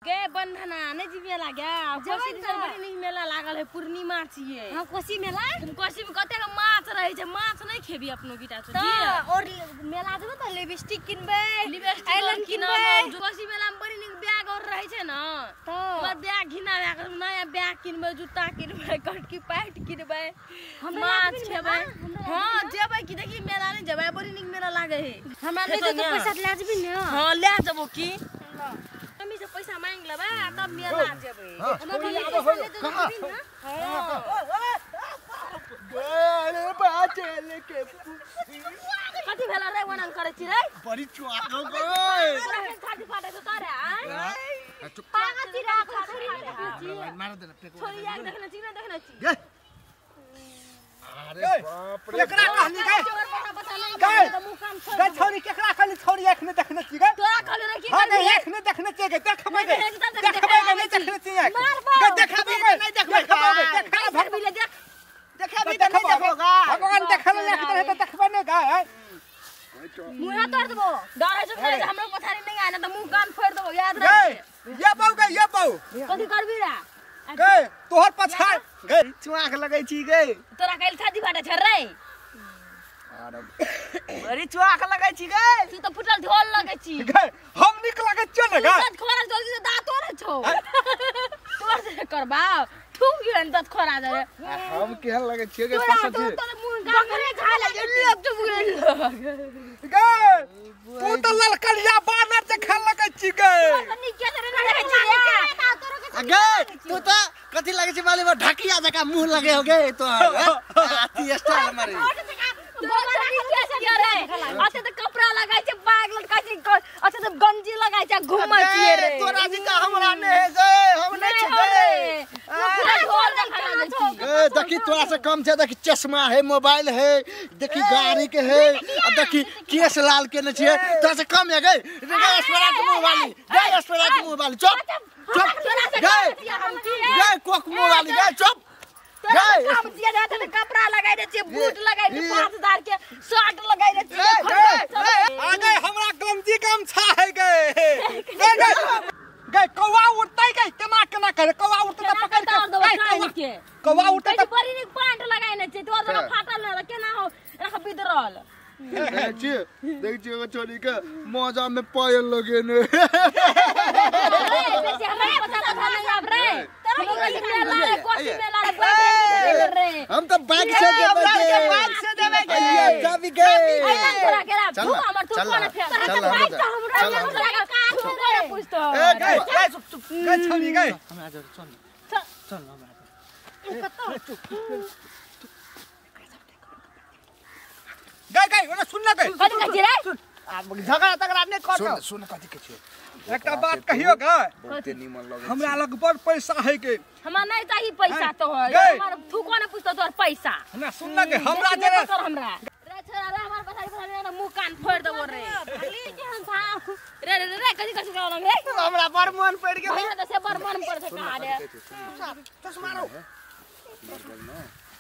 के बंधना नहीं जी मेला गया कोसी दिन बड़ी नहीं मेला लागल है पूर्णिमा छिए हां कोसी मेला तुम कोसी में कते का माछ रहे छै माछ नहीं खेबी अपनो गिटा छ जी और मेला जेबे त लिपस्टिक किनबे आइलैंड किनबे कोसी मेला में बड़ी निक बैग और रहे छै न तो बैग घिना नया बैग किनबे जूता किनबे कटकी पैंट किनबे माछ खेबे हां जेबे की देखी मेला नहीं जेबे बड़ी निक मेला लागे है हमरा नहीं तो पैसा ले जेबी न हां ले जेबो की मम्मी से पैसा मांग लेबे तब मेला जेबे अरे बाजे लेके कथि भेला रे वनन करे छी रे बड़ी चुआक हो गई खाटी फाटे तो तारे पागा छी राख छोरी मार देना फेंको छोरी यार देखना छी अरे बाप रे केकरा कहली गए गए छोरी केकरा कहली छोरी एखने देखने छी गए तोरा कहले रे की हां नहीं एखने देखने छी गए देखबे गए नहीं देखने छी गए देखबे नहीं देखबे देखा भगवी ले देख देखबे नहीं देखोगा भगवान देखल ले तो देखबे नहीं गए मुंह तोड़ देबो डर है जो हमरा पथारी नहीं आना त मुंह कान फोड़ देबो याद रख ये पाऊ कथि करबी रे गए तोहर पछाड़ गए चुआक लगै छी गए तोरा कैल खादी फाटे छ रे अरे बड़ी चुआक लगै छी गए तू तो फुटल ढोल लगै छी गए हम निक लगै छ न गए खोरा जल्दी से दांत तोड़े छौ तोर से करबा तू गेन दत खोरा दे हम केहन लगै छी गए पसंद छी तोर मुंह गागरे खा ले लेप चुप गेल गए तू तो ललकड़िया बानर से खेल लगै छी गए निके रे लगै छी गए तू तो कथि लगै छी माली में ढकिया जका मुंह लगे हो गए तो आती स्टाइल मारी अच्छा तो कपड़ा लगाई छे बैग लगाई छे अच्छा तो गंजी लगाई छे घुमै छिए रे तोरा जी का हमरा ने है गए हम नहीं छी गए ए देखी तोरा से कम छे देखी चश्मा है मोबाइल है देखी गाड़ी के है और देखी केस लाल के न छे तोरा से कम है गए स्प्रे के मुंह वाली चुप गए कोक मुंह वाली गए चुप काम दिया जाते तो कपड़ा लगाई दे छे बूट लगाई दे 5000 के शर्ट लगाई दे छे आगे हमरा गंजी काम छा है गए गए कौवा उड़तै गए दिमाग केना करे कौवा उड़तै त पकड़ के कौवा उड़तै त बड़ी निक पैंट लगाई ने छे तोर जगह फाटल न केना हो रख बिदरल देख छी छोरी के मौजा में पायल लगे ने हम तो बाइक से देबे जाबी गए चल छोरी गए हमरा चल गए ओना सुन ले गए कथि कहै रे अब झगड़ा नहीं कर सुन कथि कहै छियै एकटा बात कहियो ग बहुते निमन लगे हमरा लग बड़ पैसा है के हमरा नहीं चाहिए पैसा तो हमर थूको ने पूछतो तोर पैसा ना सुन ले के हमरा दे हमरा रे छोरा रे हमर पथारी पथारी मुंह कान फोड़ देबो रे खाली केहन था रे कथि कहलौ रे हमरा बड़ मन पड़ गेल हमरा से बड़ मन पड़ छै का रे चश्मा रो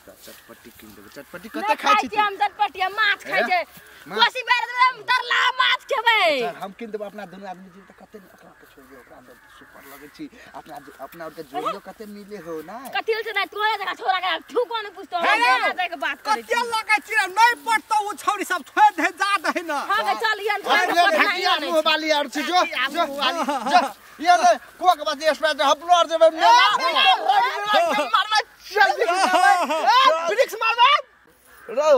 चटपटी किन देबे चटपटी कते खाइ छी हम चटपटी माछ खाइ छै कोसी बेर तरला माछ खेबै हम किन देबे अपना दुनू आदमी जी त कते ओकरा के छोड़ दियो ओकरा अंदर सुपर लगे छी अपना और के जोड़ियो कते मिले हो ना कथिल से नहीं तोरा जगह छोरा के ठुको ने पूछतो हमरा के बात करे कते लगे छी नहीं पड़तो उ छौरी सब छोड़ दे जा दे ना हां चल यन ढकिया मुंह वाली और छी जो ये ले कोक बात स्प्रे हपलोर जेबे मेला मारना जल्दी ब्रिक्स मारबा रो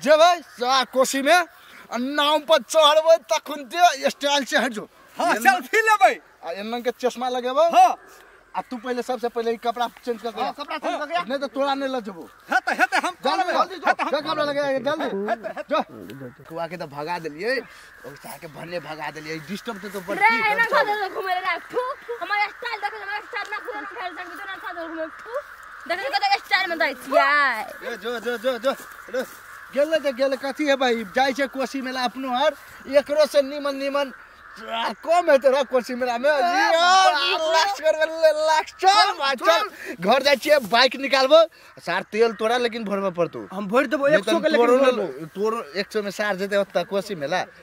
जेबे सा कोसी में नाव पर चढ़बे तखन दे स्टाइल से हट जो हां सेल्फी लेबे आ एनन के चश्मा लगेबे हां आ तू पहले सबसे पहले कपड़ा चेंज कर के कपड़ा चेंज कर के नहीं तो तोरा नहीं ल जबो हेते हम जल्दी कपड़ा लगे जल्दी जो कुआ के तो भगा देलिए ओसा के भन्ने भगा देलिए डिस्टर्ब तो बड़ रे ना खादे घुमे रे हमर स्टाइल देखे हमर स्टाइल ना खुद खेल संग तो ना खादे घुमे देखे कते स्टाइल में दै छियै जो गेले कथी है भाई जाय छै कोसी मेला अपनो हर एकरो से निमन कम है तेरा कोसी मेला में लास्ट चल घर जाय छियै बाइक निकालबो सार तेल तोरा लेकिन भरबे पड़तो हम भर देबो 100 के लेकिन तोर 100 में सार जेते ओत कोसी मेला